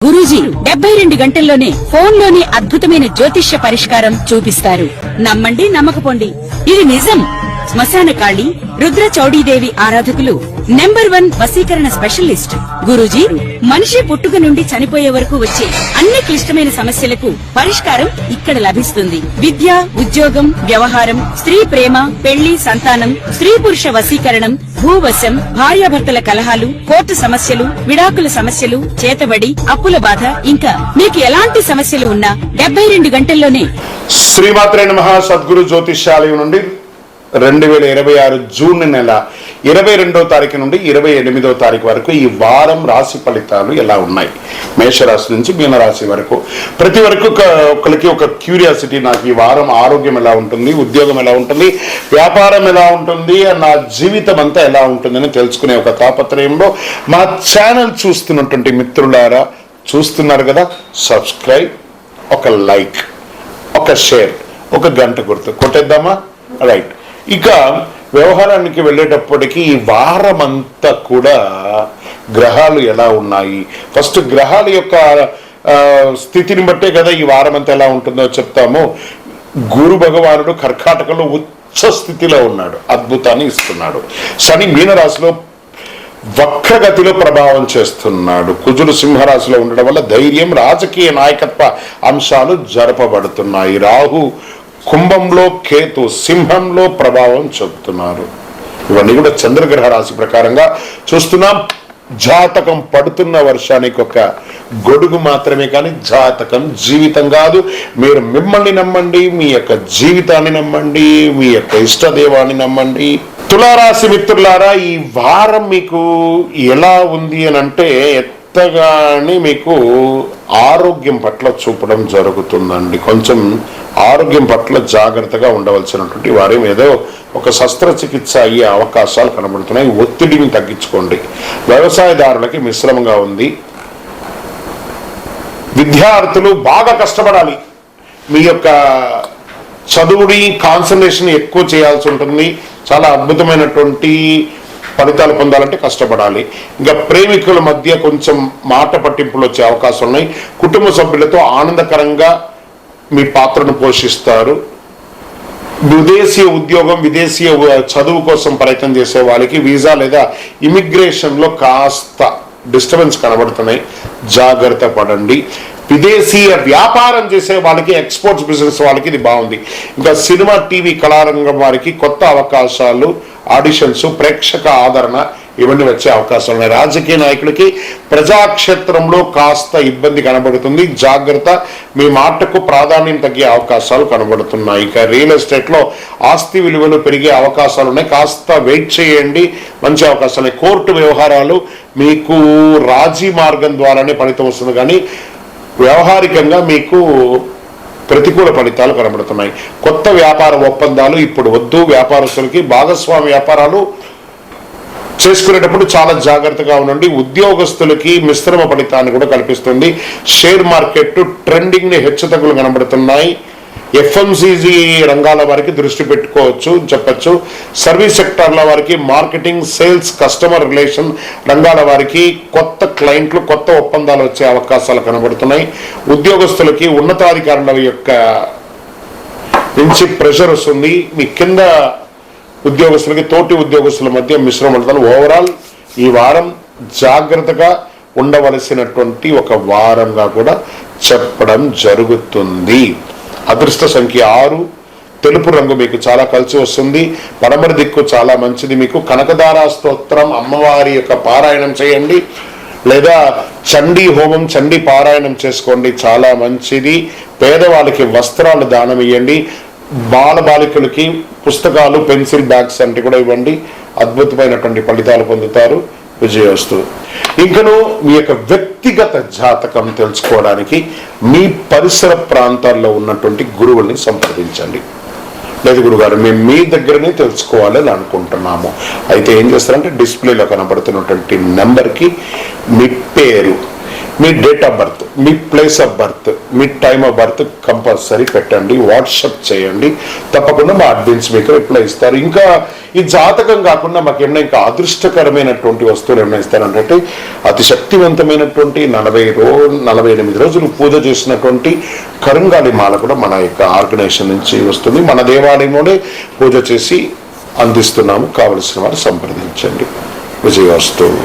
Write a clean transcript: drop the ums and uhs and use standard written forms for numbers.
గురూజీ 72 గంటల్లోనే ఫోన్ లోని అద్భుతమైన జ్యోతిష్య పరిష్కారం చూపిస్తారు. నమ్మండి, నమ్మకపోండి, ఇది నిజం. శ్మశాన కాళి రుద్ర చౌడీదేవి ఆరాధకులు నంబర్ 1 వశీకరణ స్పెషలిస్ట్ గురూజీ. మనిషి పుట్టుక నుండి చనిపోయే వరకు వచ్చే అన్ని క్లిష్టమైన సమస్యలకు పరిష్కారం ఇక్కడ లభిస్తుంది. విద్య, ఉద్యోగం, వ్యవహారం, స్త్రీ ప్రేమ, పెళ్లి, సంతానం, స్త్రీ పురుష వశీకరణం, భూవశం, భార్యాభర్తల కలహాలు, కోర్టు సమస్యలు, విడాకుల సమస్యలు, చేతబడి, అప్పుల బాధ, ఇంకా మీకు ఎలాంటి సమస్యలు ఉన్నా 72 గంటల్లోనే. శ్రీమాత్రే నమః. సద్గురు జ్యోతిష్యాలయం నుండి 2026 జూన్ నెల 22వ తారీఖు నుండి 28వ తారీఖు వరకు ఈ వారం రాశి ఫలితాలు ఎలా ఉన్నాయి, మేషరాశి నుంచి మీనరాశి వరకు. ప్రతి వరకు ఒకరికి ఒక క్యూరియాసిటీ, నాకు ఈ వారం ఆరోగ్యం ఎలా ఉంటుంది, ఉద్యోగం ఎలా ఉంటుంది, వ్యాపారం ఎలా ఉంటుంది, నా జీవితం అంతా ఎలా ఉంటుందని తెలుసుకునే ఒక తాపత్రయంలో మా ఛానల్ చూస్తున్నటువంటి మిత్రులారా, చూస్తున్నారు కదా, సబ్స్క్రైబ్, ఒక లైక్, ఒక షేర్, ఒక గంట గుర్తు కొట్టేద్దామా? రైట్. ఇక వ్యవహారానికి వెళ్ళేటప్పటికీ ఈ వారం అంతా కూడా గ్రహాలు ఎలా ఉన్నాయి, ఫస్ట్ గ్రహాల యొక్క స్థితిని బట్టే కదా ఈ వారం అంతా ఎలా ఉంటుందో చెప్తాము. గురు భగవానుడు కర్కాటకంలో ఉచ్చ స్థితిలో ఉన్నాడు, అద్భుతాన్ని ఇస్తున్నాడు. శని మీనరాశిలో వక్రగతిలో ప్రభావం చేస్తున్నాడు. కుజుడు సింహరాశిలో ఉండడం వల్ల ధైర్యం, రాజకీయ నాయకత్వ అంశాలు జరపబడుతున్నాయి. రాహు కుంభంలో, కేతు సింహంలో ప్రభావం చూపుతున్నారు. ఇవన్నీ కూడా చంద్రగ్రహ రాశి ప్రకారంగా చూస్తున్నాం. జాతకం పడుతున్న వర్షానికి ఒక గొడుగు మాత్రమే, కానీ జాతకం జీవితం కాదు. మీరు మిమ్మల్ని నమ్మండి, మీ యొక్క జీవితాన్ని నమ్మండి, మీ యొక్క ఇష్టదేవాన్ని నమ్మండి. తులారాశి మిత్రులారా, ఈ వారం మీకు ఎలా ఉంది అని అంటే ఎత్తగానే మీకు ఆరోగ్యం పట్ల చూపడం జరుగుతుందండి. కొంచెం ఆరోగ్యం పట్ల జాగ్రత్తగా ఉండవలసినటువంటి వారేం ఏదో ఒక శస్త్రచికిత్స అయ్యే అవకాశాలు కనబడుతున్నాయి. ఒత్తిడిని తగ్గించుకోండి. వ్యవసాయదారులకి మిశ్రమంగా ఉంది. విద్యార్థులు బాగా కష్టపడాలి. మీ యొక్క చదువుని కాన్సన్ట్రేషన్ ఎక్కువ చేయాల్సి ఉంటుంది. చాలా అద్భుతమైనటువంటి ఫలితాలు పొందాలంటే కష్టపడాలి. ఇంకా ప్రేమికుల మధ్య కొంచెం మాట పట్టింపులు వచ్చే అవకాశం ఉన్నాయి. కుటుంబ సభ్యులతో ఆనందకరంగా మీ పాత్రను పోషిస్తారు. విదేశీయ ఉద్యోగం, విదేశీయ చదువు కోసం ప్రయత్నం చేసే వాళ్ళకి వీసా లేదా ఇమిగ్రేషన్లో కాస్త డిస్టర్బెన్స్ కనబడుతున్నాయి, జాగ్రత్త పడండి. విదేశీయ వ్యాపారం చేసే వాళ్ళకి, ఎక్స్పోర్ట్స్ బిజినెస్ వాళ్ళకి ఇది బాగుంది. ఇంకా సినిమా, టీవీ కళారంగం వారికి కొత్త అవకాశాలు, ఆడిషన్స్, ప్రేక్షక ఆదరణ ఇవన్నీ వచ్చే అవకాశాలు ఉన్నాయి. రాజకీయ నాయకులకి ప్రజాక్షేత్రంలో కాస్త ఇబ్బంది కనబడుతుంది, జాగ్రత్త. మీ మాటకు ప్రాధాన్యం తగ్గే అవకాశాలు కనబడుతున్నాయి. ఇక రియల్ ఎస్టేట్లో ఆస్తి విలువలు పెరిగే అవకాశాలు ఉన్నాయి, కాస్త వెయిట్ చేయండి, మంచి అవకాశాలు. కోర్టు వ్యవహారాలు మీకు రాజీ మార్గం ద్వారానే ఫలితం వస్తుంది, కానీ వ్యవహారికంగా మీకు ప్రతికూల ఫలితాలు కనబడుతున్నాయి. కొత్త వ్యాపార ఒప్పందాలు ఇప్పుడు వద్దు. వ్యాపారస్తులకి భాగస్వామి వ్యాపారాలు చేసుకునేటప్పుడు చాలా జాగ్రత్తగా ఉండండి. ఉద్యోగస్తులకి మిశ్రమ ఫలితాన్ని కూడా కల్పిస్తుంది. షేర్ మార్కెట్ ట్రెండింగ్ ని హెచ్చుతగ్గులు కనబడుతున్నాయి. ఎఫ్ఎంసీజీ రంగాల వారికి దృష్టి పెట్టుకోవచ్చు చెప్పచ్చు. సర్వీస్ సెక్టార్ల వారికి, మార్కెటింగ్, సేల్స్, కస్టమర్ రిలేషన్ రంగాల వారికి కొత్త క్లయింట్లు, కొత్త ఒప్పందాలు వచ్చే అవకాశాలు కనబడుతున్నాయి. ఉద్యోగస్తులకి ఉన్నతాధికారుల యొక్క నుంచి ప్రెషర్ వస్తుంది. మీ కింద ఉద్యోగస్తులకి తోటి ఉద్యోగస్తుల మధ్య మిశ్రమ ఫలితాలు. ఓవరాల్ ఈ వారం జాగ్రత్తగా ఉండవలసినటువంటి ఒక వారంగా కూడా చెప్పడం జరుగుతుంది. అదృష్ట సంఖ్య 6. తెలుపు రంగు మీకు చాలా కలిసి వస్తుంది. పడమర దిక్కు చాలా మంచిది. మీకు కనకదార స్తోత్రం, అమ్మవారి యొక్క పారాయణం చేయండి, లేదా చండీ హోమం, చండీ పారాయణం చేసుకోండి, చాలా మంచిది. పేదవాళ్ళకి వస్త్రాలు దానం ఇవ్వండి. బాలబాలికలకి పుస్తకాలు, పెన్సిల్ బ్యాగ్స్ అంటే కూడా ఇవ్వండి. అద్భుతమైనటువంటి ఫలితాలు పొందుతారు. విజయోస్తు. ఇంకను మీ యొక్క వ్యక్తిగత జాతకం తెలుసుకోవడానికి మీ పరిసర ప్రాంతాల్లో ఉన్నటువంటి గురువుల్ని సంప్రదించండి. లేదు గురుగారు, మేము మీ దగ్గరనే తెలుసుకోవాలని అనుకుంటున్నాము, అయితే ఏం చేస్తారంటే డిస్ప్లేలో కనబడుతున్నటువంటి నెంబర్కి మీ పేరు, మీ డేట్ ఆఫ్ బర్త్, మీ ప్లేస్ ఆఫ్ బర్త్, మీ టైమ్ ఆఫ్ బర్త్ కంపల్సరీ పెట్టండి, వాట్సాప్ చేయండి. తప్పకుండా మా అడ్మిన్స్ మీకు రిప్లై ఇస్తారు. ఇంకా ఈ జాతకం కాకుండా మాకు ఏమైనా ఇంకా అదృష్టకరమైనటువంటి వస్తువులు ఏమైనా ఇస్తారంటే అతి శక్తివంతమైనటువంటి 48 రోజులు పూజ చేసినటువంటి కరుంగాలి మాల కూడా మన యొక్క ఆర్గనైజేషన్ నుంచి వస్తుంది. మన దేవాలయంలోనే పూజ చేసి అందిస్తున్నాము. కావలసిన వారు సంప్రదించండి. విజయవస్తు.